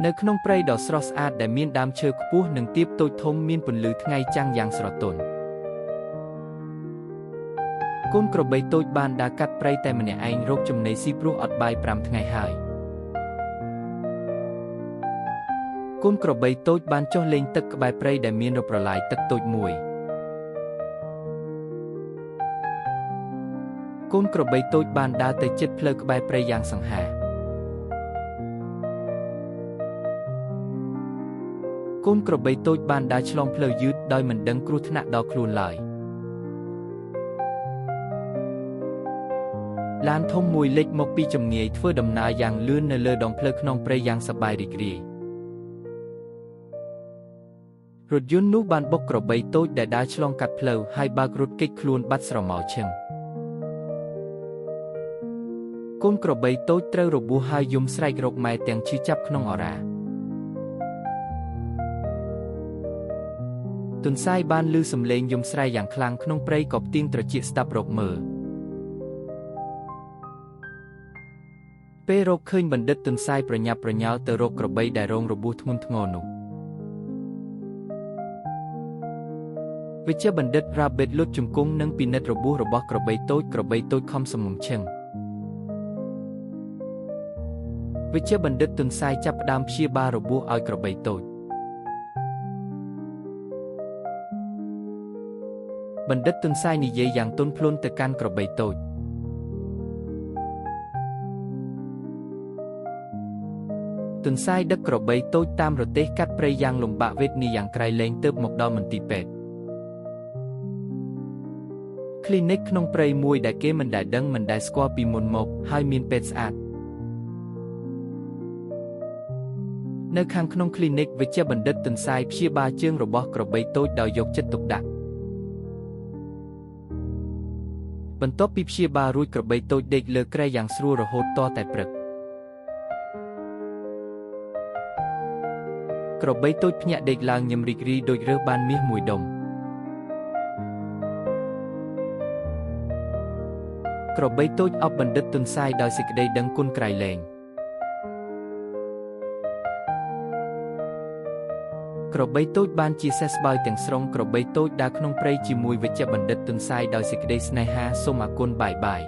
នៅក្នុងព្រៃដ៏ស្រស់ស្អាតដែលមានដើមឈើខ្ពស់និងទៀបតូចធំមានពន្លឺថ្ងៃចាំងយ៉ាងស្រទន់កូនក្របីតូចបានដើរកាត់ព្រៃតែម្នាក់ឯងរកចំណីស៊ីព្រោះអត់បាយ5ថ្ងៃហើយកូនក្របីតូចបានចុះលេងទឹកក្បែរព្រៃដែលមានរប្រឡាយទឹកតូចមួយកូនក្របីតូចបានដើរទៅជិតផ្លូវក្បែរព្រៃយ៉ាងសង្ហាកូនក្របីតូចបានដើរឆ្លងផ្លូវយឺតដោយមិនដឹងគ្រោះថ្នាក់ដល់ខ្លួនឡើយឡានធំមួយលេចមកពីចម្ងាយធ្វើដំណើរយ៉ាងលឿននៅលើដងផ្លូវក្នុងព្រៃយ៉ាងសប្បាយរីករាយរថយន្តនោះបានបុកក្របីតូចដែលដើរឆ្លងកាត់ផ្លូវហើយបើករត់គេចខ្លួនបាត់ស្រមោលឈឹងកូនក្របីតូចត្រូវរបួសហើយយំស្រែករកម៉ែទាំងឈឺចាប់ក្នុងអរ៉ាទន្សាយបានឮសំឡេងយំស្រែយ៉ាងខ្លាំងក្នុងព្រៃក៏ផ្ទៀងត្រចៀកស្ដាប់រកមើលពេលរកឃើញបណ្ឌិតទន្សាយប្រញាប់ប្រញាល់ទៅរកក្របីដែលរងរបួសធ្ងន់ធ្ងរនោះវិជ្ជបណ្ឌិតរ៉ាបេតលុតជង្គង់និងពិនិត្យរបួសរបស់ក្របីតូចខំសំងំឈឹងវិជ្ជបណ្ឌិតទន្សាយចាប់ផ្ដើមព្យាបាលរបួសឲ្យក្របីតូចបណ្ឌិតទន្សាយនិយាយយ៉ាងទន់ភ្លន់ទៅកាន់ក្របីតូចទន្សាយដឹកក្របីតូចតាមរទេះកាត់ព្រៃយ៉ាងលំបាកវេទនាយ៉ាងក្រៃលែងទើបមកដល់មន្ទីរពេទ្យគ្លីនិកក្នុងព្រៃមួយដែលគេមិនដែលដឹងមិនដែលស្គាល់ពីមុនមកហើយមានពេទ្យស្អាតនៅខាងក្នុងគ្លីនិកវិជ្ជបណ្ឌិតទន្សាយព្យាបាលជើងរបស់ក្របីតូចដោយយកចិត្តទុកដាក់បន្ទាប់ពីព្យាបាលរួចក្របីតូចដេកលើគ្រែយ៉ាងស្រួលរហូតទាល់តែព្រឹកក្របីតូចភ្ញាក់ដេកឡើងញឹមរីករាយដូចរើសបានមាសមួយដុំក្របីតូចអបបណ្ឌិតទន្សាយដោយសេចក្តីដឹងគុណក្រៃលែងក្របីតូចបានជាសេះស្បើយទាំងស្រុងក្របីតូចដើរក្នុងព្រៃជាមួយវិជ្ជបណ្ឌិតទន្សាយដោយសេចក្តីស្នេហាសូមអគុណបាយបាយ